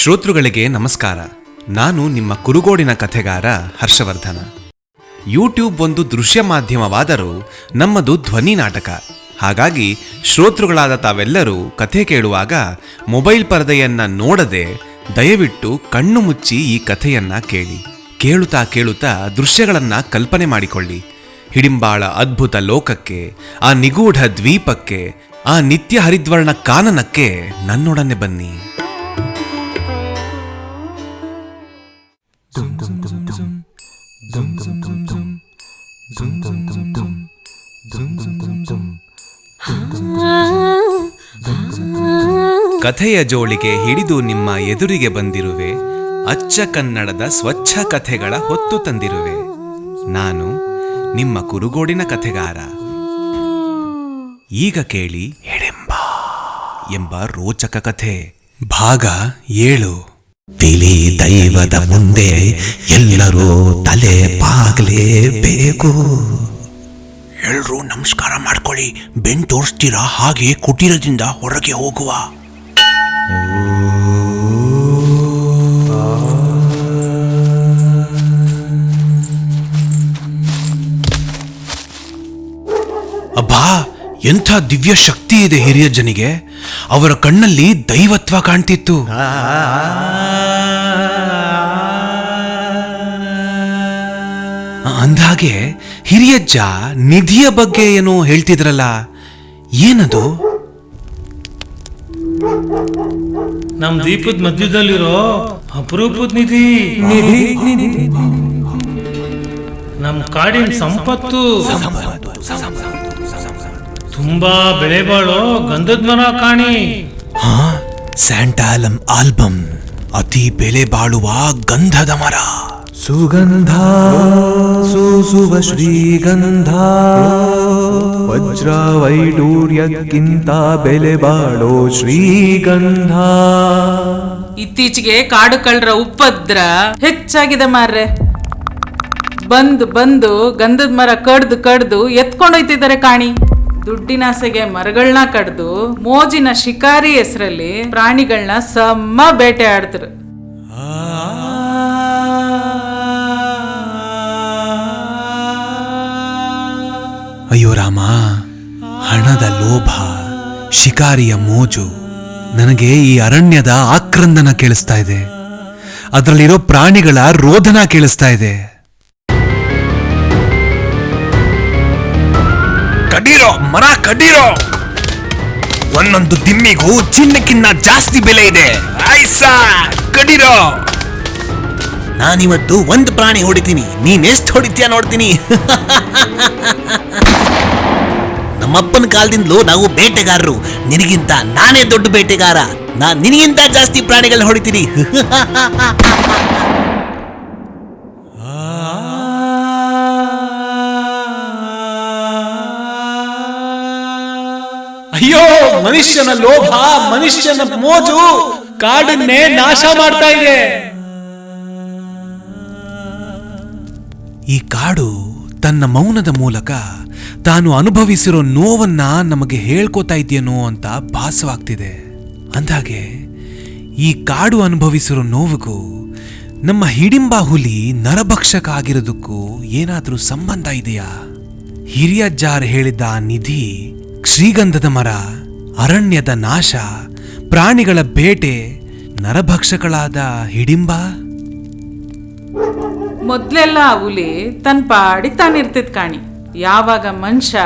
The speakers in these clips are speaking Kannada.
ಶ್ರೋತೃಗಳಿಗೆ ನಮಸ್ಕಾರ. ನಾನು ನಿಮ್ಮ ಕುರುಗೋಡಿನ ಕಥೆಗಾರ ಹರ್ಷವರ್ಧನ. ಯೂಟ್ಯೂಬ್ ಒಂದು ದೃಶ್ಯ ಮಾಧ್ಯಮವಾದರೂ ನಮ್ಮದು ಧ್ವನಿ ನಾಟಕ. ಹಾಗಾಗಿ ಶ್ರೋತೃಗಳಾದ ತಾವೆಲ್ಲರೂ ಕಥೆ ಕೇಳುವಾಗ ಮೊಬೈಲ್ ಪರದೆಯನ್ನ ನೋಡದೆ ದಯವಿಟ್ಟು ಕಣ್ಣು ಮುಚ್ಚಿ ಈ ಕಥೆಯನ್ನ ಕೇಳಿ. ಕೇಳುತ್ತಾ ಕೇಳುತ್ತಾ ದೃಶ್ಯಗಳನ್ನ ಕಲ್ಪನೆ ಮಾಡಿಕೊಳ್ಳಿ. ಹಿಡಿಂಬಾಳ ಅದ್ಭುತ ಲೋಕಕ್ಕೆ, ಆ ನಿಗೂಢ ದ್ವೀಪಕ್ಕೆ, ಆ ನಿತ್ಯ ಹರಿದ್ವರ್ಣ ಕಾನನಕ್ಕೆ ನನ್ನೊಡನೆ ಬನ್ನಿ. ಕಥೆಯ ಜೋಳಿಗೆ ಹಿಡಿದು ನಿಮ್ಮ ಎದುರಿಗೆ ಬಂದಿರುವೆ. ಅಚ್ಚ ಕನ್ನಡದ ಸ್ವಚ್ಛ ಕಥೆಗಳ ಹೊತ್ತು ತಂದಿರುವೆ. ನಾನು ನಿಮ್ಮ ಕುರುಗೋಡಿನ ಕಥೆಗಾರ. ಈಗ ಕೇಳಿ ಹಿಡಿಂಬ ಎಂಬ ರೋಚಕ ಕಥೆ, ಭಾಗ 7. ತಿಳಿ ದೈವದ ಮುಂದೆ ಎಲ್ಲರೂ ತಲೆ ಬಾಗಲೇಬೇಕು. ಎಲ್ರೂ ನಮಸ್ಕಾರ ಮಾಡ್ಕೊಳ್ಳಿ. ಬೆನ್ ತೋರಿಸ್ತೀರಾ? ಹಾಗೆ ಕುಟೀರದಿಂದ ಹೊರಗೆ ಹೋಗುವ. ಅಬ್ಬಾ, ಎಂಥ ದಿವ್ಯ ಶಕ್ತಿ ಇದೆ ಹಿರಿಯ ಜನಿಗೆ. ಅವರ ಕಣ್ಣಲ್ಲಿ ದೈವತ್ವ ಕಾಣ್ತಿತ್ತು. ಅಂದ್ಹಾಗೆ ಹಿರಿಯಜ್ಜ ನಿಧಿಯ ಬಗ್ಗೆ ಏನೋ ಹೇಳ್ತಿದ್ರಲ್ಲ, ಏನದು? ನಮ್ ದ್ವೀಪದ ಮಧ್ಯದಲ್ಲಿರೋ ಅಪರೂಪದ ನಿಧಿ. ನಮ್ ಕಾಡಿನ ಸಂಪತ್ತು. ತುಂಬಾ ಬೆಲೆ ಬಾಳೋ ಗಂಧದ ಮರ ಕಾಣಿ. ಸ್ಯಾಂಟಾಲಮ್ ಆಲ್ಬಮ್, ಅತಿ ಬೆಲೆ ಬಾಳುವ ಗಂಧದ ಮರ. ಸುಗಂಧ ಸೂಸುವ ಶ್ರೀಗಂಧ, ವಜ್ರ ವೈಡೂರ್ಯಕ್ಕಿಂತ ಬೆಲೆ ಬಾಳೋ ಶ್ರೀಗಂಧ. ಇತ್ತೀಚೆಗೆ ಕಾಡು ಕಳ್ಳರ ಉಪದ್ರ ಹೆಚ್ಚಾಗಿದೆ ಮಾರ್ರೆ. ಬಂದು ಗಂಧದ ಮರ ಕಡ್ದು ಎತ್ಕೊಂಡೊಯ್ತಿದ್ದಾರೆ ಕಾಣಿ. ದುಡ್ಡಿನಾಸೆಗೆ ಮರಗಳನ್ನ ಕಡ್ದು ಮೋಜಿನ ಶಿಕಾರಿ ಹೆಸರಲ್ಲಿ ಪ್ರಾಣಿಗಳನ್ನ ಸಮ್ಮ ಬೇಟೆ ಆಡ್ತಾರೆ. ಅಯ್ಯೋ ರಾಮ, ಹಣದ ಲೋಭ, ಶಿಕಾರಿಯ ಮೋಜು. ನನಗೆ ಈ ಅರಣ್ಯದ ಆಕ್ರಂದನ ಕೇಳಿಸ್ತಾ ಇದೆ. ಅದರಲ್ಲಿರೋ ಪ್ರಾಣಿಗಳ ರೋದನ ಕೇಳಿಸ್ತಾ ಇದೆ. ಕಡೀರೋ ಮರ, ಕಡೀರೋ. ಒಂದೊಂದು ದಿಮ್ಮಿಗೂ ಚಿನ್ನಕ್ಕಿನ್ನ ಜಾಸ್ತಿ ಬೆಲೆ ಇದೆ. ಆಯ್ಸಾ, ಕಡೀರೋ. ನಾನಿವತ್ತು ಒಂದು ಪ್ರಾಣಿ ಹೊಡಿತೀನಿ, ನೀನೆಷ್ಟು ಹೊಡಿತೀಯ ನೋಡ್ತೀನಿ. ನಮ್ಮಪ್ಪನ ಕಾಲದಿಂದಲೂ ನಾವು ಬೇಟೆಗಾರರು. ನಿನಗಿಂತ ನಾನೇ ದೊಡ್ಡ ಬೇಟೆಗಾರ. ನಾನ್ ನಿನಗಿಂತ ಜಾಸ್ತಿ ಪ್ರಾಣಿಗಳನ್ನ ಹೊಡಿತೀನಿ. ಅಯ್ಯೋ, ಮನುಷ್ಯನ ಲೋಭ, ಮನುಷ್ಯನ ಮೋಜು ಕಾಡನ್ನೇ ನಾಶ ಮಾಡ್ತಾ ಇದೆ. ಈ ಕಾಡು ತನ್ನ ಮೌನದ ಮೂಲಕ ತಾನು ಅನುಭವಿಸಿರೋ ನೋವನ್ನ ನಮಗೆ ಹೇಳ್ಕೋತಾ ಇದೆಯೇನೋ ಅಂತ ಭಾಸವಾಗ್ತಿದೆ. ಅಂದಾಗೆ ಈ ಕಾಡು ಅನುಭವಿಸಿರೋ ನೋವಿಗೂ ನಮ್ಮ ಹಿಡಿಂಬ ಹುಲಿ ನರಭಕ್ಷಕ ಆಗಿರೋದಕ್ಕೂ ಏನಾದ್ರೂ ಸಂಬಂಧ ಇದೆಯಾ? ಹಿರಿಯಜ್ಜಾರ್ ಹೇಳಿದ್ದ ನಿಧಿ, ಶ್ರೀಗಂಧದ ಮರ, ಅರಣ್ಯದ ನಾಶ, ಪ್ರಾಣಿಗಳ ಬೇಟೆ, ನರಭಕ್ಷಕಳಾದ ಹಿಡಿಂಬ. ಮೊದ್ಲೆಲ್ಲ ಆ ಹುಲಿ ತನ್ ಪಾಡಿ ತಾನಿರ್ತಿದ್ ಕಾಣಿ. ಯಾವಾಗ ಮನುಷ್ಯ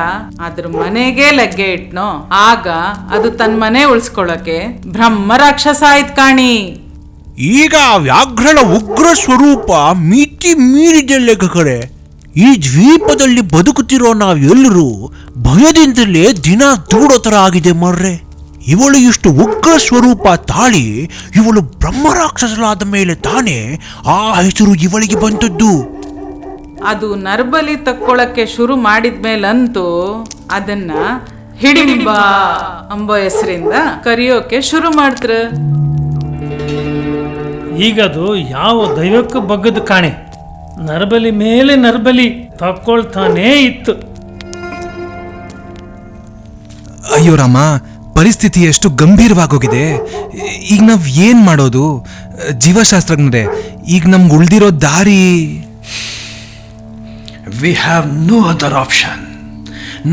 ಅದ್ರ ಮನೆಗೆ ಲಗ್ಗೆ ಇಟ್ನೋ ಆಗ ಅದು ತನ್ನ ಮನೆ ಉಳಿಸ್ಕೊಳ್ಳೋಕೆ ಬ್ರಹ್ಮ ರಾಕ್ಷಸ ಆಯ್ತ್ ಕಾಣಿ. ಈಗ ವ್ಯಾಘ್ರನ ಉಗ್ರ ಸ್ವರೂಪ ಮಿತಿ ಮೀರಿದ ಲೆಕ್ಕಕಡೆ. ಈ ದ್ವೀಪದಲ್ಲಿ ಬದುಕುತ್ತಿರೋ ನಾವೆಲ್ಲರೂ ಭಯದಿಂದಲೇ ದಿನ ದೂಡೋ ತರ ಆಗಿದೆ ಮರ್ರೆ. ಇವಳು ಇಷ್ಟು ಉಗ್ರ ಸ್ವರೂಪ ತಾಳಿ ಇವಳು ಬ್ರಹ್ಮರಾಕ್ಷಸರಾದ ಮೇಲೆ ತಾನೇ ಆ ಹೆಸರು ಇವಳಿಗೆ ಬಂದದ್ದು. ಅದು ನರ್ಬಲಿ ತಕ್ಕೊಳಕ್ಕೆ ಶುರು ಮಾಡಿದ್ಮೇಲಂತೂ ಅದನ್ನ ಹಿಡಿಂಬ ಅಂಬೋ ಹೆಸರಿಂದ ಕರೆಯೋಕೆ ಶುರು ಮಾಡ್ತ್ರ. ಈಗದು ಯಾವ ದೈವಕ್ಕೆ ಬಗ್ಗದ ಕಾಣೆ. ನರಬಲಿ ಮೇಲೆ ನರಬಲಿ ತಕ್ಕೊಳ್ತಾನೇ ಇತ್ತು. ಅಯ್ಯೋ ರಾಮ, ಪರಿಸ್ಥಿತಿ ಎಷ್ಟು ಗಂಭೀರವಾಗೋಗಿದೆ. ಈಗ ನಾವ್ ಏನ್ ಮಾಡೋದು? ಜೀವಶಾಸ್ತ್ರಜ್ಞರೇ, ಈಗ ನಮ್ಗೆ ಉಳ್ದಿರೋ ದಾರಿ we have no other option.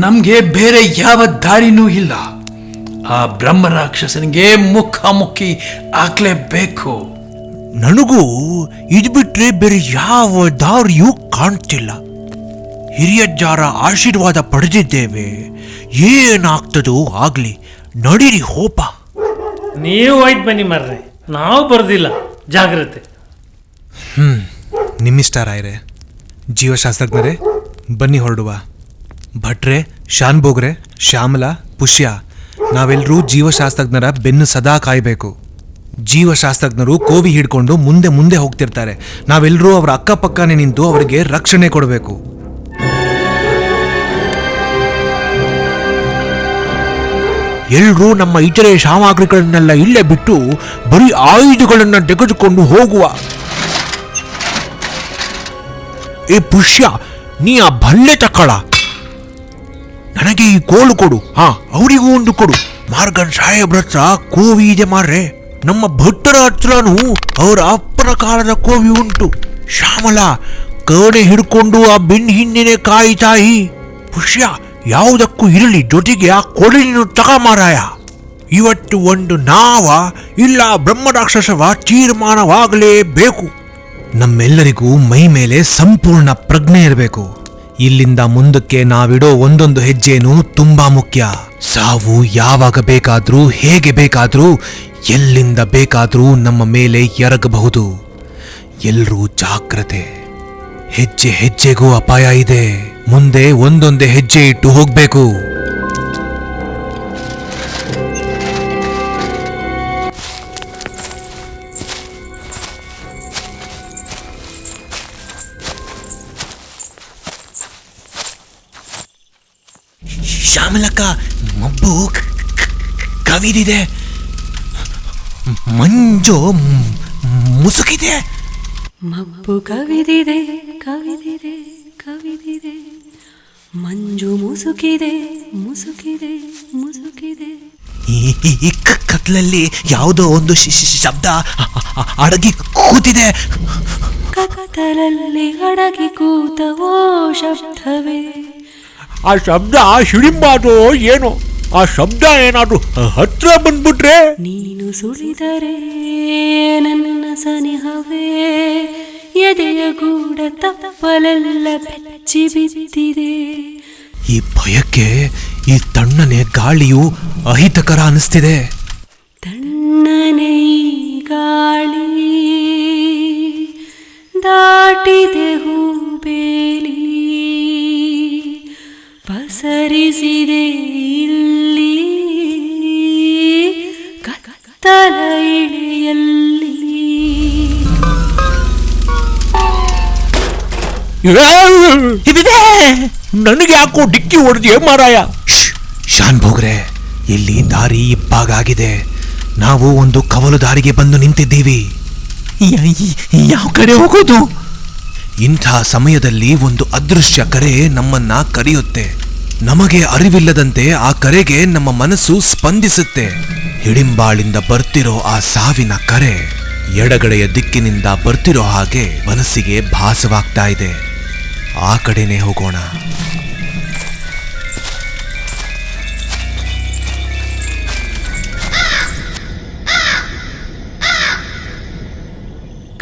ನಮ್ಗೆ ಬೇರೆ ಯಾವ ದಾರಿನೂ ಇಲ್ಲ. ಆ ಬ್ರಹ್ಮ ರಾಕ್ಷಸನಿಗೆ ಮುಖಾಮುಖಿ ಆಗ್ಲೇಬೇಕು. ನನಗೂ ಇದು ಬಿಟ್ರೆ ಬೇರೆ ಯಾವ ದಾರಿಯೂ ಕಾಣ್ತಿಲ್ಲ. ಹಿರಿಯಜ್ಜಾರ ಆಶೀರ್ವಾದ ಪಡೆದಿದ್ದೇವೆ. ಏನಾಗ್ತದೋ ಆಗ್ಲಿ, ನಡೀರಿ ಹೋಪ. ನೀವು ಹೋಯ್ತು ಬನ್ನಿ ಮಾರ್ರೆ, ನಾವು ಬರ್ದಿಲ್ಲ. ಜಾಗ್ರತೆ. ನಿಮ್ಮಿಷ್ಟ ರಾಯ್ರೆ. ಜೀವಶಾಸ್ತ್ರಜ್ಞರೇ, ಬನ್ನಿ ಹೊರಡುವ. ಭಟ್ರೆ, ಶಾನ್ಭೋಗ್ರೆ, ಶ್ಯಾಮಲಾ, ಪುಷ್ಯ, ನಾವೆಲ್ಲರೂ ಜೀವಶಾಸ್ತ್ರಜ್ಞರ ಬೆನ್ನು ಸದಾ ಕಾಯಬೇಕು. ಜೀವಶಾಸ್ತ್ರಜ್ಞರು ಕೋವಿ ಹಿಡ್ಕೊಂಡು ಮುಂದೆ ಮುಂದೆ ಹೋಗ್ತಿರ್ತಾರೆ. ನಾವೆಲ್ಲರೂ ಅವರ ಅಕ್ಕಪಕ್ಕನೆ ನಿಂತು ಅವರಿಗೆ ರಕ್ಷಣೆ ಕೊಡಬೇಕು. ಎಲ್ರೂ ನಮ್ಮ ಇತರೆ ಸಾಮಗ್ರಿಗಳನ್ನೆಲ್ಲ ಇಲ್ಲೇ ಬಿಟ್ಟು ಬರೀ ಆಯುಧಗಳನ್ನ ತೆಗೆದುಕೊಂಡು ಹೋಗುವ. ಏ ಪುಷ್ಯ, ನೀ ಆ ಭಲ್ಲೆ ತಕ್ಕಳ. ನನಗೆ ಈ ಕೋಲು ಕೊಡು. ಅವರಿಗೂ ಒಂದು ಕೊಡು. ಮಾರ್ಗನ್ ಸಾಹೇಬ್ರ ಹತ್ರ ಕೋವಿ ಇದೆ ಮಾರ್ರೆ. ನಮ್ಮ ಭಟ್ಟರ ಹತ್ರನೂ ಅವರ ಅಪ್ಪನ ಕಾಲದ ಕೋವಿ ಉಂಟು. ಶ್ಯಾಮಲಾ, ಕವಣೆ ಹಿಡ್ಕೊಂಡು ಆ ಬೆನ್ ಹಿಂದಿನೇ ಕಾಯಿತಾಯಿ. ಪುಷ್ಯ, ಯಾವುದಕ್ಕೂ ಇರಲಿ, ಜೊತೆಗೆ ಆ ಕೊಡಿನ ತಗಮಾರಾಯ. ಇವತ್ತು ಒಂದು ನಾವ ಇಲ್ಲ ಬ್ರಹ್ಮರಾಕ್ಷಸವ ತೀರ್ಮಾನವಾಗಲೇಬೇಕು. ನಮ್ಮೆಲ್ಲರಿಗೂ ಮೈ ಮೇಲೆ ಸಂಪೂರ್ಣ ಪ್ರಜ್ಞೆ ಇರಬೇಕು. ಇಲ್ಲಿಂದ ಮುಂದಕ್ಕೆ ನಾವಿಡೋ ಒಂದೊಂದು ಹೆಜ್ಜೆನೂ ತುಂಬಾ ಮುಖ್ಯ. ಸಾವು ಯಾವಾಗ ಬೇಕಾದ್ರೂ, ಹೇಗೆ ಬೇಕಾದ್ರೂ, ಎಲ್ಲಿಂದ ಬೇಕಾದ್ರೂ ನಮ್ಮ ಮೇಲೆ ಎರಗಬಹುದು. ಎಲ್ರೂ ಜಾಗ್ರತೆ. ಹೆಜ್ಜೆ ಹೆಜ್ಜೆಗೂ ಅಪಾಯ ಇದೆ. ಮುಂದೆ ಒಂದೊಂದೇ ಹೆಜ್ಜೆ ಇಟ್ಟು ಹೋಗ್ಬೇಕು. ಶ್ಯಾಮಲಕ್ಕ, ಮಬ್ಬು ಕವಿದಿದೆ, ಮಂಜು ಮುಸುಕಿದೆ. ಮಬ್ಬು ಕವಿದಿದೆ, ಕವಿದಿದೆ, ಕವಿದಿದೆ, ಮಂಜು ಮುಸುಕಿದೆ, ಮುಸುಕಿದೆ, ಮುಸುಕಿದೆ. ಈ ಕತ್ಲಲ್ಲಿ ಯಾವುದೋ ಒಂದು ಶಬ್ದ ಅಡಗಿ ಕೂತಿದೆ. ಕತ್ತಲಲ್ಲಿ ಅಡಗಿ ಕೂತವೋ ಶಬ್ದವೇ. ಆ ಶಬ್ದ ಶಿಡಿಂಬಾದೋ ಏನೋ. ಆ ಶಬ್ದ ಏನಾದ್ರು ಹತ್ರ ಬಂದ್ಬಿಟ್ರೆ ನೀನು ಸುಳಿದರೆ ನನ್ನ ಸನಿಹವೇ, ಎದೆಯ ಗೂಡ ತಪ್ಪಲೆಲ್ಲ ಬೆಚ್ಚಿ ಬಿದ್ದಿದೆ. ಈ ಭಯಕ್ಕೆ ಈ ತಣ್ಣನೆ ಗಾಳಿಯು ಅಹಿತಕರ ಅನಿಸ್ತಿದೆ. ತಣ್ಣನೆ ಈ ಗಾಳಿ ದಾಟಿದೆ ಹೂಬೇಲಿ, ಪಸರಿಸಿದೆ ಇಲ್ಲಿ ಕತ್ತಲ ಇಳೆಯಲ್ಲಿ. ನನಗೆ ಯಾಕೋ ಡಿಕ್ಕಿ ಹೊಡೆದಿಯೇ ಮಾರಾಯ. ಶಾನ್ ಭೋಗ್ರೆ, ಇಲ್ಲಿ ದಾರಿ ಇಬ್ಬಾಗಾಗಿದೆ. ನಾವು ಒಂದು ಕವಲು ದಾರಿಗೆ ಬಂದು ನಿಂತಿದ್ದೀವಿ. ಯಾವ ಕಡೆ ಹೋಗೋದು? ಇಂಥ ಸಮಯದಲ್ಲಿ ಒಂದು ಅದೃಶ್ಯ ಕರೆ ನಮ್ಮನ್ನ ಕರೆಯುತ್ತೆ. ನಮಗೆ ಅರಿವಿಲ್ಲದಂತೆ ಆ ಕರೆಗೆ ನಮ್ಮ ಮನಸ್ಸು ಸ್ಪಂದಿಸುತ್ತೆ. ಹಿಡಿಂಬಾಳಿಂದ ಬರ್ತಿರೋ ಆ ಸಾವಿನ ಕರೆ ಎಡಗಡೆಯ ದಿಕ್ಕಿನಿಂದ ಬರ್ತಿರೋ ಹಾಗೆ ಮನಸ್ಸಿಗೆ ಭಾಸವಾಗ್ತಾ ಇದೆ. ಆ ಕಡೆನೇ ಹೋಗೋಣ.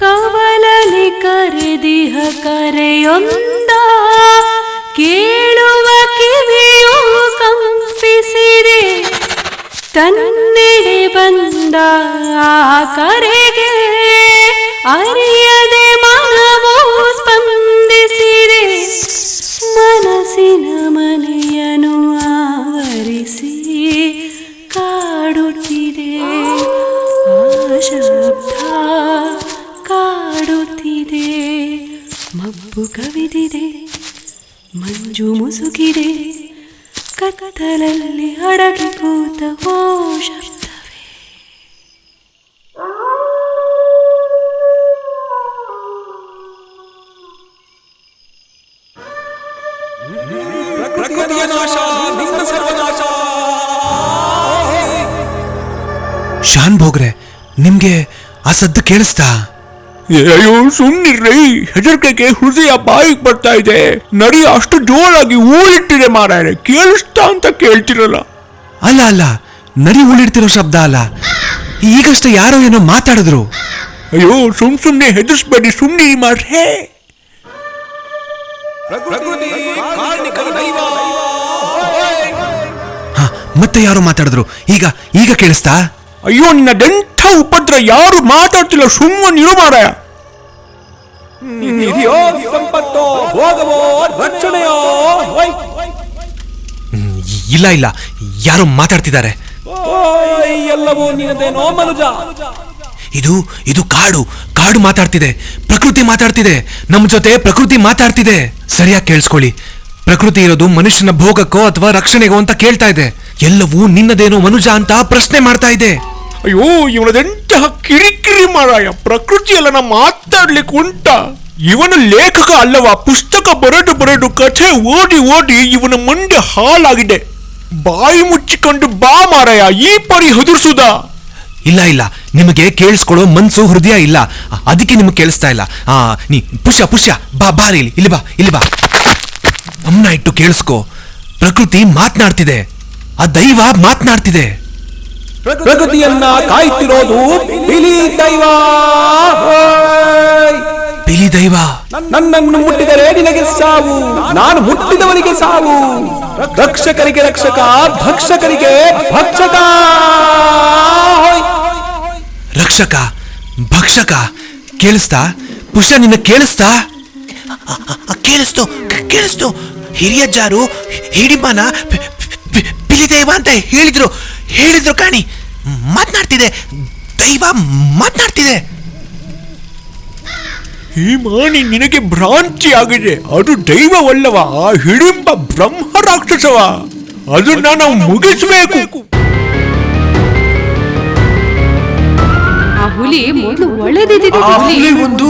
ಕವಲಲಿ ಕರೆದಿಹ ಕರೆಯೊಂದ ಕೇಳುವ ಕಿವಿಯು ಕಂಪಿಸಿದೆ. ತನ್ನೆಡೆ ಬಂದ ಆ ಕರೆಗೆ ಅರಿಯದೆ ಮನವೂ ಸ್ಪಂದಿಸಿದೆ. ಮನಸ್ಸಿನ ಮನೆಯನ್ನು ಆವರಿಸಿ ಕಾಡುತ್ತಿದೆ ಆ ಶಬ್ದ, ಕಾಡುತ್ತಿದೆ. ಮಬ್ಬು ಕವಿದಿದೆ, ಮಂಜು ಮುಸುಕಿದೆ, ಕತ್ತಲಲ್ಲಿ ಅಡಗಿ ಕೂತ ಓ ಶಬ್ದವೇ. ಪ್ರಕೃತಿಯ ನಾಶ, ನಿನ್ನ ಸರ್ವನಾಶ. ಶಾನ್ ಭೋಗ್ರೆ, ನಿಮ್ಗೆ ಆ ಸದ್ದು ಕೇಳಿಸ್ತಾ? ಅಯ್ಯೋ ಸುಮ್ಮನಿರ್ರಿ, ಹೆದರಿಕೆಗೆ ಹೃದಯ ಬಾಯಿಗೆ ಬರ್ತಾ ಇದೆ. ನರಿ ಅಷ್ಟು ಜೋರಾಗಿ ಊಳಿಟ್ಟಿದೆ ಮಾರಾಯ, ಕೇಳಿಸ್ತಾ ಅಂತ ಕೇಳ್ತಿರಲ್ಲ. ಅಲ್ಲ ಅಲ್ಲ, ನರಿ ಉಳಿಡ್ತಿರೋ ಶಬ್ದ ಅಲ್ಲ. ಈಗಷ್ಟೇ ಯಾರೋ ಏನೋ ಮಾತಾಡಿದ್ರು. ಅಯ್ಯೋ ಸುಮ್ನೆ ಹೆದರ್ಸ್ಬೇಡಿ, ಸುಮ್ಮನೆ ಮಾರ್ರೆ. ಹ, ಮತ್ತೆ ಯಾರೋ ಮಾತಾಡಿದ್ರು. ಈಗ ಈಗ ಕೇಳಿಸ್ತಾ? ಅಯ್ಯೋ ನಿನ್ನದೆಂಥ ಉಪದ್ರ, ಯಾರು ಮಾತಾಡ್ತಿಲ್ಲ, ಸುಮ್ಮನೆ ಇರು ಮಾರಾಯ. ಇಲ್ಲ ಇಲ್ಲ, ಯಾರೋ ಮಾತಾಡ್ತಿದ್ದಾರೆ. ಇದು ಇದು ಕಾಡು ಕಾಡು ಮಾತಾಡ್ತಿದೆ, ಪ್ರಕೃತಿ ಮಾತಾಡ್ತಿದೆ. ನಮ್ಮ ಜೊತೆ ಪ್ರಕೃತಿ ಮಾತಾಡ್ತಿದೆ. ಸರಿಯಾಗಿ ಕೇಳಿಸ್ಕೊಳ್ಳಿ. ಪ್ರಕೃತಿ ಇರೋದು ಮನುಷ್ಯನ ಭೋಗಕ್ಕೋ ಅಥವಾ ರಕ್ಷಣೆಗೋ ಅಂತ ಕೇಳ್ತಾ ಇದೆ. ಎಲ್ಲವೂ ನಿನ್ನದೇನೋ ಮನುಜ ಅಂತ ಪ್ರಶ್ನೆ ಮಾಡ್ತಾ ಇದೆ. ಅಯ್ಯೋ ಇವನದೆಂತಹ ಕಿರಿಕಿರಿ ಮಾರಾಯ, ಪ್ರಕೃತಿ ಎಲ್ಲ ನಾ ಮಾತಾಡ್ಲಿಕ್ಕೆ ಉಂಟ. ಇವನ ಲೇಖಕ ಅಲ್ಲವಾ, ಪುಸ್ತಕ ಬರೆದು ಕಥೆ ಓದಿ ಇವನ ಮಂಡೆ ಹಾಲಾಗಿದೆ. ಬಾಯಿ ಮುಚ್ಚಿಕೊಂಡು ಬಾ ಮಾರಾಯ, ಈ ಪರಿ ಹೆದರ್ಸುದ? ಇಲ್ಲ ಇಲ್ಲ, ನಿಮಗೆ ಕೇಳಿಸ್ಕೊಳ್ಳೋ ಮನ್ಸು ಹೃದಯ ಇಲ್ಲ, ಅದಕ್ಕೆ ನಿಮಗೆ ಕೇಳಿಸ್ತಾ ಇಲ್ಲ. ನೀ ಪುಷ್ಯ ಬಾ ಬಾ, ಇಲ್ಲಿ ಬಾ. ಗಮನ ಇಟ್ಟು ಕೇಳಿಸ್ಕೋ. ಪ್ರಕೃತಿ ಮಾತನಾಡ್ತಿದೆ, ಆ ದೈವ ಮಾತನಾಡ್ತಿದೆ. ಪ್ರಕೃತಿಯನ್ನ ಕಾಯ್ತಿರೋದು ಬಿಳಿ ದೈವ. ಬಿಳಿ ದೈವ ನನ್ನನ್ನು ಮುಟ್ಟಿದರೆ ನಿನಗೆ ಸಾವು, ನಾನು ಮುಟ್ಟಿದವನಿಗೆ ಸಾವು. ರಕ್ಷಕರಿಗೆ ರಕ್ಷಕ, ಭಕ್ಷಕರಿಗೆ ಭಕ್ಷಕ. ರಕ್ಷಕ ಭಕ್ಷಕ ಕೇಳಿಸ್ತಾ? ಪುಷ್ಯ ನಿನ್ನ ಕೇಳಿಸ್ತಾ? ಕೇಳಿಸ್ತು. ಹಿರಿಯಜ್ಜಾರು ಹಿಡಿಂಬನ ಬಿಳಿದೈವ ಅಂತ ಹೇಳಿದ್ರು ಕಾಣಿ. ಮಾತನಾಡ್ತಿದೆ, ದೈವ ಮಾತನಾಡ್ತಿದೆ. ಈ ಮಾಣಿ ನಿನಗೆ ಭ್ರಾಂತಿ ಆಗಿದೆ. ಅದು ದೈವವಲ್ಲವ, ಆ ಹಿಡಿಂಬ ಬ್ರಹ್ಮ ರಾಕ್ಷಸವ. ಅದನ್ನ ನಾವು ಮುಗಿಸಬೇಕು. ಆ ಹುಲಿ ಮೊದಲು ಒಳ್ಳೇದಿದ್ದ ಹುಲಿ, ಒಂದು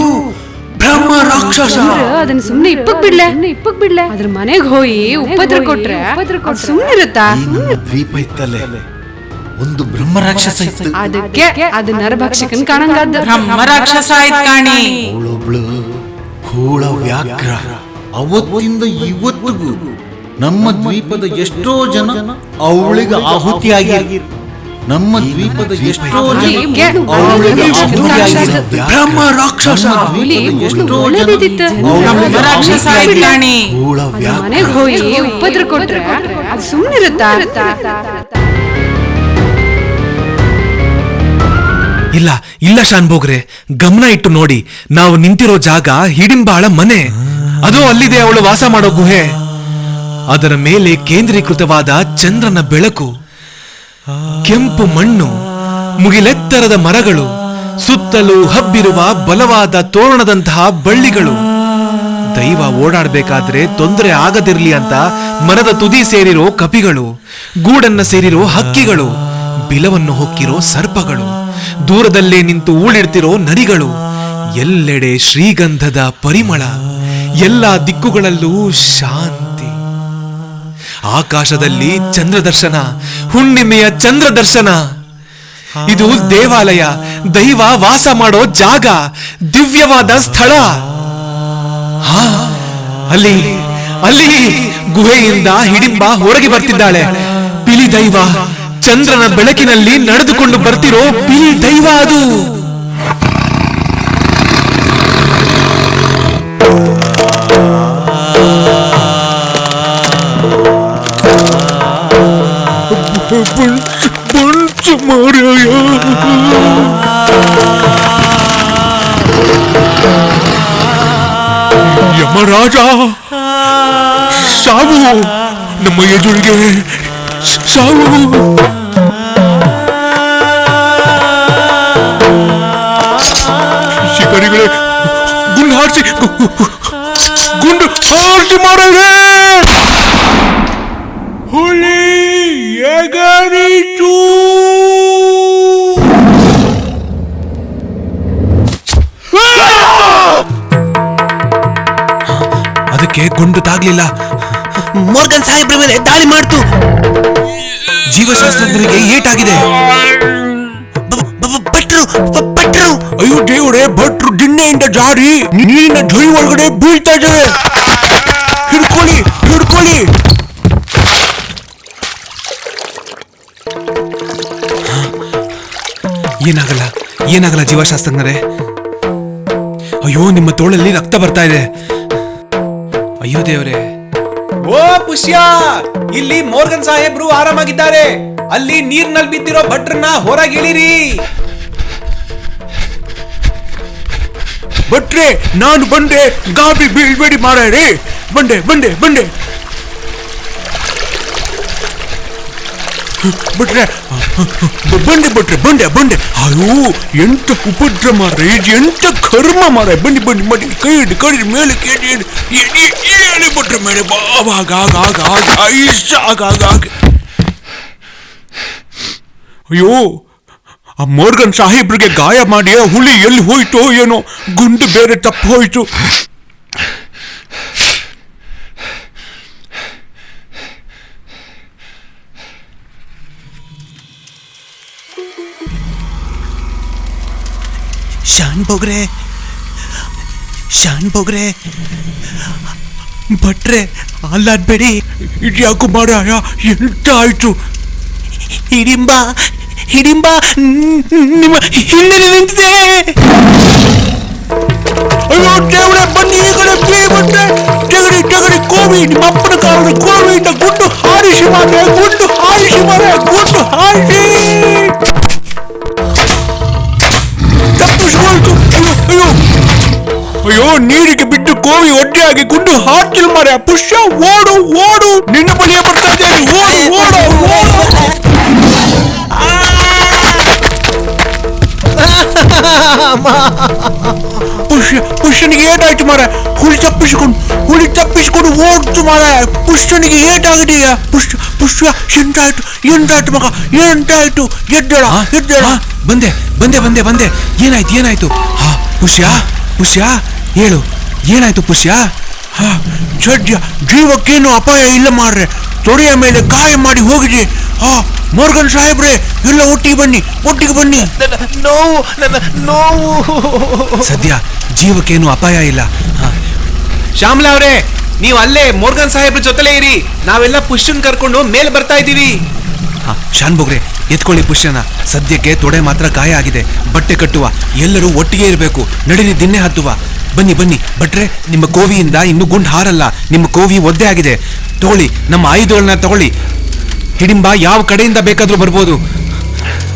ಬ್ರಹ್ಮ ರಾಕ್ಷಸ. ಅದನ್ನ ಸುಮ್ನೆ ಇಪ್ಪಕ್ ಬಿಡ್ಲೆ. ಅದ್ರ ಮನೆಗ್ ಹೋಗಿ ಉಪದ್ರ ಕೊಟ್ರೆ ಸುಮ್ನೆ ಇರುತ್ತಾ? ದ್ವೀಪ ಇತ್ತಲ್ಲೇ ಒಂದು ಬ್ರಹ್ಮ ರಾಕ್ಷಸ ಇತ್ತು. ಅದಕ್ಕೆ ಅದು ನರಭಕ್ಷಕನ್ ಕಾಣಂಗಾದ. ಬ್ರಹ್ಮ ರಾಕ್ಷಸ ಆಯ್ತು ಕಾಣಿ. ಅವಳೊಬ್ಳು ಕೂಳ ವ್ಯಾಘ್ರ. ಅವತ್ತಿಂದ ಇವತ್ತಿಗೂ ನಮ್ಮ ದ್ವೀಪದ ಎಷ್ಟೋ ಜನ ಅವಳಿಗೆ ಆಹುತಿಯಾಗಿ, ನಮ್ಮ ದ್ವೀಪದ ಎಷ್ಟೋ ಜನ ಅವಳಿಗೆ ಆಹುತಿಯಾಗಿ. ಬ್ರಹ್ಮ ರಾಕ್ಷಸ ಎಷ್ಟೋ ಬ್ರಹ್ಮ ರಾಕ್ಷಸ ಆಯ್ತು ಕಾಣಿ. ಕೂಳ ಮನೆಗ್ ಹೋಗಿ ಉಪದ್ರ ಕೊಟ್ರೆ ಅದು ಸುಮ್ನೆ ಇರುತ್ತಾ? ಇಲ್ಲ ಶಾನ್ ಭೋಗ್ರೆ, ಗಮನ ಇಟ್ಟು ನೋಡಿ. ನಾವು ನಿಂತಿರೋ ಜಾಗ ಹಿಡಿಂಬಾಳ ಮನೆ. ಅದು ಅಲ್ಲಿದೆ ಅವಳು ವಾಸ ಮಾಡೋ ಗುಹೆ. ಅದರ ಮೇಲೆ ಕೇಂದ್ರೀಕೃತವಾದ ಚಂದ್ರನ ಬೆಳಕು, ಕೆಂಪು ಮಣ್ಣು, ಮುಗಿಲೆತ್ತರದ ಮರಗಳು, ಸುತ್ತಲೂ ಹಬ್ಬಿರುವ ಬಲವಾದ ತೋರಣದಂತಹ ಬಳ್ಳಿಗಳು. ದೈವ ಓಡಾಡ್ಬೇಕಾದ್ರೆ ತೊಂದರೆ ಆಗದಿರ್ಲಿ ಅಂತ ಮರದ ತುದಿ ಸೇರಿರೋ ಕಪಿಗಳು, ಗೂಡನ್ನ ಸೇರಿರೋ ಹಕ್ಕಿಗಳು, ಬಿಲವನ್ನು ಹೊಕ್ಕಿರೋ ಸರ್ಪಗಳು, ದೂರದಲ್ಲೇ ನಿಂತು ಊಳಿಡ್ತಿರೋ ನರಿಗಳು. ಎಲ್ಲೆಡೆ ಶ್ರೀಗಂಧದ ಪರಿಮಳ, ಎಲ್ಲ ದಿಕ್ಕುಗಳಲ್ಲೂ ಶಾಂತಿ. ಆಕಾಶದಲ್ಲಿ ಚಂದ್ರದರ್ಶನ, ಹುಣ್ಣಿಮೆಯ ಚಂದ್ರದರ್ಶನ. ಇದು ದೇವಾಲಯ, ದೈವ ವಾಸ ಮಾಡೋ ಜಾಗ, ದಿವ್ಯವಾದ ಸ್ಥಳ. ಅಲ್ಲಿ ಅಲ್ಲಿ ಗುಹೆಯಿಂದ ಹಿಡಿಂಬ ಹೊರಗೆ ಬರ್ತಿದ್ದಾಳೆ. ಬಿಳಿ ದೈವ, ಚಂದ್ರನ ಬೆಳಕಿನಲ್ಲಿ ನಡೆದುಕೊಂಡು ಬರ್ತಿರೋ ಬಿಳಿ ದೈವ ಅದು. ಯಮರಾಜ, ಸಾವು ನಮ್ಮ ಎದುರಿಗೆ, ಸಾವು. ಶಿಕಾರಿಗಳೇ, ಗುಂಡು ಹಾರಿಸಿ ಮಾರವೇ. ಹುಲಿ ಎಗರಿತು. ಅದಕ್ಕೆ ಗುಂಡು ತಾಗ್ಲಿಲ್ಲ. ಮೋರ್ಗನ್ ಸಾಹೇಬ್ರ ಮೇಲೆ ದಾಳಿ ಮಾಡ್ತು. ಜೀವಶಾಸ್ತ್ರಜ್ಞರಿಗೆ ಏಟಾಗಿದೆ. ಅಯ್ಯೋ ದೇವರೇ, ಭಟ್ರು ದಿಣ್ಣೆಯಿಂದ ಜಾರಿ ನೀರಿನ ಝೊಯ್ ಒಳಗಡೆ ಬೀಳ್ತಾ ಇದ್ದಾರೆ. ಹಿಡ್ಕೊಳ್ಳಿ ಹಿಡ್ಕೊಳ್ಳಿ. ಏನಾಗಲ್ಲ ಏನಾಗಲ್ಲ ಜೀವಶಾಸ್ತ್ರಜ್ಞರೇ. ಅಯ್ಯೋ, ನಿಮ್ಮ ತೋಳಲ್ಲಿ ರಕ್ತ ಬರ್ತಾ ಇದೆ. ಅಯ್ಯೋ ದೇವರೇ. ಓ ಪುಷ್ಯ, ಇಲ್ಲಿ ಮೋರ್ಗನ್ ಸಾಹೇಬ್ರು ಆರಾಮಾಗಿದ್ದಾರೆ. ಅಲ್ಲಿ ನೀರ್ನಲ್ಲಿ ಬಿದ್ದಿರೋ ಭಟ್ರನ್ನ ಹೊರಗೆ ಇಳಿರಿ. ಭಟ್ರೆ, ನಾನು ಬಂದೆ, ಗಾಬರಿ ಬೀಳ್ಬೇಡಿ ಮಾರಾಯರೇ. ಬಂದೆ ಬಂದೆ ಬಂದೆ. ಭಟ್ರೆ, ಬಂದೆ ಭಟ್ರೆ, ಬಂದೆ ಬಂದೆ. ಅಯ್ಯೋ, ಎಂತ ಉಪದ್ರ ಮಾರ, ಎಂತ ಕರ್ಮ ಮಾರ. ಬನ್ನಿ ಬನ್ನಿ ಬನ್ನಿ, ಕೈ ಹಿಡಿ ಕೈ ಹಿಡಿ, ಮೇಲೆ ಹೇಳಿ ಭಟ್ರೆ ಮೇಲೆ. ಆಗ ಆಗ ಆಗ ಆಗ ಆಗ. ಅಯ್ಯೋ, ಆ ಮೋರ್ಗನ್ ಸಾಹೇಬ್ರಿಗೆ ಗಾಯ ಮಾಡಿ ಆ ಹುಲಿ ಎಲ್ಲಿ ಹೋಯ್ತೋ ಏನೋ, ಗುಂಡು ಬೇರೆ ತಪ್ಪು ಹೋಯ್ತು. ಶಾನ್ ಬೋಗ್ರೆ, ಭಟ್ರೆ ಅಲ್ಲಾಡ್ಬೇಡಿ. ಇದ್ಯಾಕೋ ಮಾರಾಯ, ಎಂತ ಆಯ್ತು? ಹಿಡಿಂಬ ನಿಮ್ಮ ಹಿಂದೆ ನಿಂತಿದೆ. ಅಯ್ಯೋ ದೇವ್ರೆ, ಬನ್ನಿ ಈ ಕಡೆ ಭಟ್ರೆ. ತೆಗಡಿ ಕೋವಿ, ನಿಮ್ಮ ಅಪ್ಪನ ಕಾಲದ ಕೋವಿಯಿಂದ ಗುಂಡು ಹಾರಿಸಿ ಮಾರೆ, ಗುಂಡು ಹಾರಿಸಿ. ತಪ್ಪಿಸ್ಕೊಳ್ತು. ಅಯ್ಯೋ ಅಯ್ಯೋ, ನೀರಿಗೆ ಬಿದ್ದು ಕೋವಿ ಒಡ್ಡೆಯಾಗಿ ಗುಂಡು ಹಾರ್ತಿಲ್ ಮಾರೆ. ಪುಷ್ಯ, ಓಡು ಓಡು, ನಿನ್ನ ಬಳಿಯ ಬರ್ತಾ ಇದ್ದೇನೆ. ಓಡು ಓಡು ಓಡು. ಪುಷ್ಯನಿಗೆ ಏಟಾಯ್ತು ಮಾರ. ಹುಲಿ ತಪ್ಪಿಸಿಕೊಂಡು ಓಡ್ತು ಮಾರ. ಪುಷ್ಯನಿಗೆ ಏಟಾಗಿದೆಯಾ? ಪುಷ್ಯ ಎಂತಾಯ್ತು ಮಗ, ಎಂತಾಯ್ತು? ಎದ್ದೇಳ. ಬಂದೆ. ಏನಾಯ್ತು? ಹಾ ಪುಷ್ಯ ಹೇಳು, ಏನಾಯ್ತು ಪುಷ್ಯ? ಸದ್ಯ ಜೀವಕ್ಕೇನು ಅಪಾಯ ಇಲ್ಲ ಮಾರ್ರೆ. ತೊಡೆಯ ಮೇಲೆ ಗಾಯ ಮಾಡಿ ಹೋಗಿದೆ. ಮೋರ್ಗನ್ ಸಾಹೇಬ್ರೆ, ಎಲ್ಲ ಒಟ್ಟಿಗೆ ಬನ್ನಿ. ನೋವು. ಸದ್ಯ ಜೀವಕ್ಕೇನು ಅಪಾಯ ಇಲ್ಲ. ಶ್ಯಾಮಲಾ ಅವರೇ, ನೀವು ಅಲ್ಲೇ ಮೋರ್ಗನ್ ಸಾಹೇಬ್ರ ಜೊತೆಲೇ ಇರಿ. ನಾವೆಲ್ಲ ಪುಷ್ಯನ್ ಕರ್ಕೊಂಡು ಮೇಲೆ ಬರ್ತಾ ಇದ್ದೀವಿ. ಶಾನ್ ಬೋಗ್ರೆ, ಎತ್ಕೊಳ್ಳಿ ಪುಷ್ಯನ. ಸದ್ಯಕ್ಕೆ ತೊಡೆ ಮಾತ್ರ ಗಾಯ ಆಗಿದೆ. ಬಟ್ಟೆ ಕಟ್ಟುವ, ಎಲ್ಲರೂ ಒಟ್ಟಿಗೆ ಇರಬೇಕು. ನಡೀರಿ, ದಿನ್ನೆ ಹತ್ತುವ. ಬನ್ನಿ ಭಟ್ರೆ, ನಿಮ್ಮ ಕೋವಿಯಿಂದ ಇನ್ನೂ ಗುಂಡು ಹಾರಲ್ಲ. ನಿಮ್ಮ ಕೋವಿ ಒದ್ದೆ ಆಗಿದೆ. ತಗೊಳ್ಳಿ, ನಮ್ಮ ಆಯುಧಗಳನ್ನ ತಗೊಳ್ಳಿ. ಹಿಡಿಂಬ ಯಾವ ಕಡೆಯಿಂದ ಬೇಕಾದ್ರೂ ಬರ್ಬೋದು.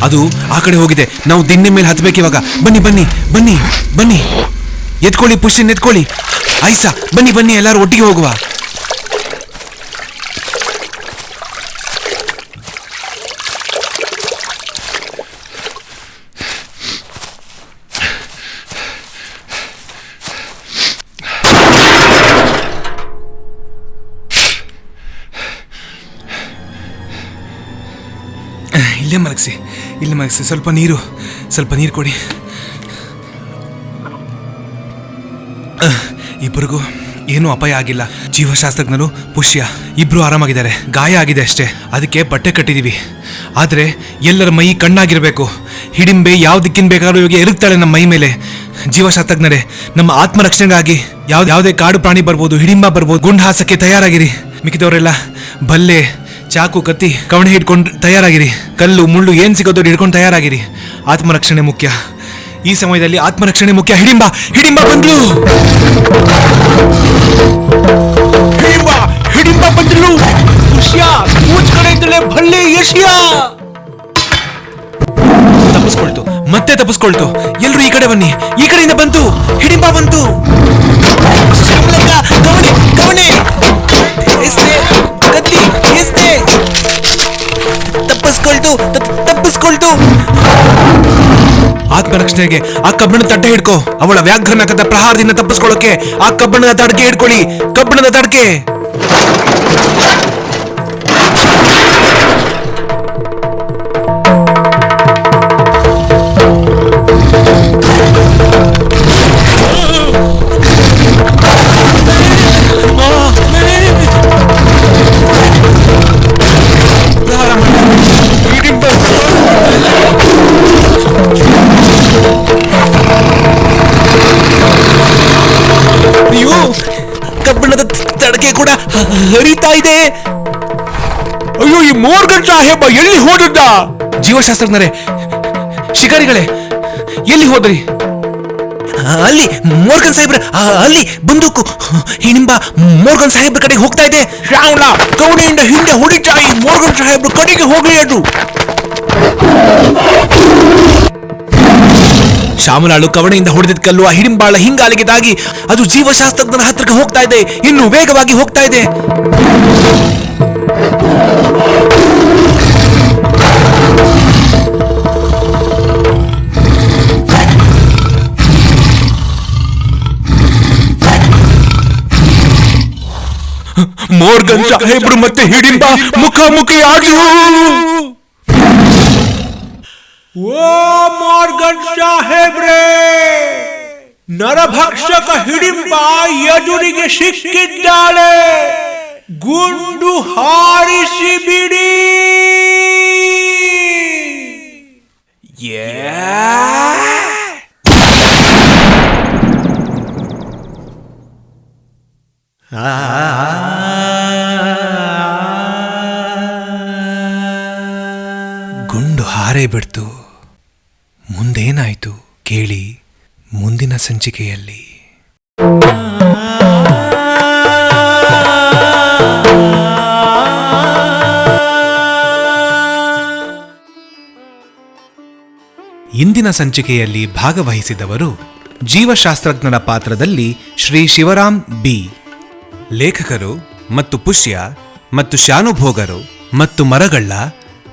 ಅದು ಆ ಕಡೆ ಹೋಗಿದೆ. ನಾವು ದಿನ್ನೆ ಮೇಲೆ ಹತ್ಬೇಕು ಇವಾಗ. ಬನ್ನಿ. ಎತ್ಕೊಳ್ಳಿ ಪುಷ್ಯನ್, ಎತ್ಕೊಳ್ಳಿ. ಆಯ್ಸಾ, ಬನ್ನಿ ಎಲ್ಲರೂ ಒಟ್ಟಿಗೆ ಹೋಗುವ. ಇಲ್ಲೇ ಮಲಗಿಸಿ. ಸ್ವಲ್ಪ ನೀರು ಕೊಡಿ. ಇಬ್ಬರಿಗೂ ಏನೂ ಅಪಾಯ ಆಗಿಲ್ಲ. ಜೀವಶಾಸ್ತ್ರಜ್ಞರು, ಪುಷ್ಯ ಇಬ್ರು ಆರಾಮಾಗಿದ್ದಾರೆ. ಗಾಯ ಆಗಿದೆ ಅಷ್ಟೇ, ಅದಕ್ಕೆ ಬಟ್ಟೆ ಕಟ್ಟಿದೀವಿ. ಆದರೆ ಎಲ್ಲರ ಮೈ ಕಣ್ಣಾಗಿರ್ಬೇಕು. ಹಿಡಿಂಬೆ ಯಾವ ದಿಕ್ಕಿನ ಬೇಕಾದ್ರೂ ಇವಾಗ ಎರಗ್ತಾಳೆ ನಮ್ಮ ಮೈ ಮೇಲೆ. ಜೀವಶಾಸ್ತ್ರಜ್ಞರೇ, ನಮ್ಮ ಆತ್ಮರಕ್ಷಣೆಗಾಗಿ ಯಾವುದೇ ಕಾಡು ಪ್ರಾಣಿ ಬರ್ಬೋದು, ಹಿಡಿಂಬ ಬರ್ಬೋದು. ಗುಂಡು ಹಾಸಕ್ಕೆ ತಯಾರಾಗಿರಿ. ಮಿಕ್ಕಿದವರೆಲ್ಲ ಬಲ್ಲೆ, ಚಾಕು, ಕತ್ತಿ, ಕವಣೆ ಹಿಡ್ಕೊಂಡು ತಯಾರಾಗಿರಿ. ಕಲ್ಲು ಮುಳ್ಳು ಏನ್ ಸಿಗೋದು ಹಿಡ್ಕೊಂಡು ತಯಾರಾಗಿರಿ. ಆತ್ಮರಕ್ಷಣೆ ಮುಖ್ಯ. ಈ ಸಮಯದಲ್ಲಿ ಆತ್ಮರಕ್ಷಣೆ ಮುಖ್ಯ. ಹಿಡಿಂಬ ಬಂದ್ಲು. ಹಿಡಿಂಬ ಬಂದ್ಲು. ಪುಷ್ಯ ಕೂಚ್ ಕಡೆ ಇದ್ದಲೇ ಭಲ್ಲೆ ಎಸಿಯ. ತಪ್ಪಿಸ್ಕೊಳ್ತು. ಎಲ್ರು ಈ ಕಡೆ ಬನ್ನಿ. ಈ ಕಡೆಯಿಂದ ಬಂತು. ಹಿಡಿಂಬ ಬಂತು. ಕವಣೆ ಕತ್ತಿ ಎಸ್ತೆ. ತಪ್ಪಿಸ್ಕೊಳ್ತು. ಆತ್ಮರಕ್ಷಣೆಗೆ ಆ ಕಬ್ಬಿಣದ ತಟ್ಟೆ ಹಿಡ್ಕೋ. ಅವಳ ವ್ಯಾಘ್ರನಕದ ಪ್ರಹಾರದಿಂದ ತಪ್ಪಿಸ್ಕೊಳ್ಳೋಕೆ ಆ ಕಬ್ಬಿಣದ ತಡಕೆ ಹಿಡ್ಕೊಳ್ಳಿ. ಕಬ್ಬಿಣದ ತಡಕೆ. ಹರಿತಾ ಇದೆ. ಅಯ್ಯೋ, ಈ ಮೋರ್ಗನ್ ಸಾಹೇಬ ಎಲ್ಲಿ ಹೋದದ್ದ? ಜೀವಶಾಸ್ತ್ರಜ್ಞರೇ, ಶಿಕಾರಿಗಳೇ, ಎಲ್ಲಿ ಹೋದ್ರಿ? ಅಲ್ಲಿ ಮೋರ್ಗನ್ ಸಾಹೇಬ್ರ, ಅಲ್ಲಿ ಬಂದೂಕು ಹಿಡಿಂಬ ಮೋರ್ಗನ್ ಸಾಹೇಬ್ರ ಕಡೆಗೆ ಹೋಗ್ತಾ ಇದೆ. ಶ್ಯಾಮಲ ಕವಣೆಯಿಂದ ಹಿಂದೆ ಹೊಡಿತಾ ಈ ಮೋರ್ಗನ್ ಸಾಹೇಬ್ರ ಕಡೆಗೆ ಹೋಗ್ಲಿ ಅದು. ಶ್ಯಾಮಲಾಳು ಕವಣೆಯಿಂದ ಹೊಡೆದಿದ್ದ ಕಲ್ಲು ಆ ಹಿಡಿಂಬಾಳ ಹಿಂಗಾಲಿಗೆ ತಾಗಿ ಅದು ಜೀವಶಾಸ್ತ್ರಜ್ಞರ ಹತ್ರಕ್ಕೆ ಹೋಗ್ತಾ ಇದೆ. ಇನ್ನು ವೇಗವಾಗಿ ಹೋಗ್ತಾ ಇದೆ. ಮೋರ್ಗನ್ ಸಾಹೇಬ್ರು ಮತ್ತೆ ಹಿಡಿಂಬ ಮುಖಾಮುಖಿ ಆದ್ರು. ಓ ಮೋರ್ಗನ್ ಸಾಹೇಬ್ರೇ, ನರಭಕ್ಷಕ ಹಿಡಿಂಬ ಎದುರಿಗೆ ಸಿಕ್ಕಿದ್ದಾಳೆ. ಗುಂಡು ಹಾರಿಸಿ ಬಿಡಿ. ಗುಂಡು ಹಾರೇ ಬಿಡ್ತು. ಮುಂದೇನಾಯ್ತು ಕೇಳಿ ಮುಂದಿನ ಸಂಚಿಕೆಯಲ್ಲಿ. ಇಂದಿನ ಸಂಚಿಕೆಯಲ್ಲಿ ಭಾಗವಹಿಸಿದವರು ಜೀವಶಾಸ್ತ್ರಜ್ಞರ ಪಾತ್ರದಲ್ಲಿ ಶ್ರೀ ಶಿವರಾಮ್ ಬಿ, ಲೇಖಕರು ಮತ್ತು ಪುಷ್ಯ ಮತ್ತು ಶಾನುಭೋಗರು ಮತ್ತು ಮರಗಳ್ಳ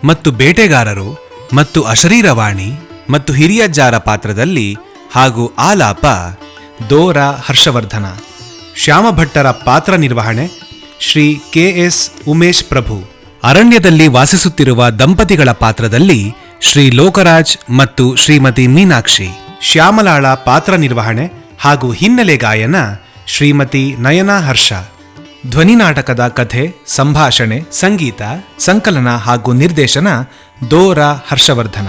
ಮತ್ತು ಬೇಟೆಗಾರರು ಮತ್ತು ಅಶರೀರವಾಣಿ ಮತ್ತು ಹಿರಿಯಜ್ಜಾರ ಪಾತ್ರದಲ್ಲಿ ಹಾಗೂ ಆಲಾಪ ದೋರ ಹರ್ಷವರ್ಧನ. ಶ್ಯಾಮಭಟ್ಟರ ಪಾತ್ರ ನಿರ್ವಹಣೆ ಶ್ರೀ ಕೆ.ಎಸ್. ಉಮೇಶ್ ಪ್ರಭು. ಅರಣ್ಯದಲ್ಲಿ ವಾಸಿಸುತ್ತಿರುವ ದಂಪತಿಗಳ ಪಾತ್ರದಲ್ಲಿ ಶ್ರೀ ಲೋಕರಾಜ್ ಮತ್ತು ಶ್ರೀಮತಿ ಮೀನಾಕ್ಷಿ. ಶ್ಯಾಮಲಾಳ ಪಾತ್ರ ನಿರ್ವಹಣೆ ಹಾಗೂ ಹಿನ್ನೆಲೆ ಗಾಯನ ಶ್ರೀಮತಿ ನಯನಾ ಹರ್ಷ. ಧ್ವನಿ ನಾಟಕದ ಕಥೆ, ಸಂಭಾಷಣೆ, ಸಂಗೀತ, ಸಂಕಲನ ಹಾಗೂ ನಿರ್ದೇಶನ ದೋರ ಹರ್ಷವರ್ಧನ.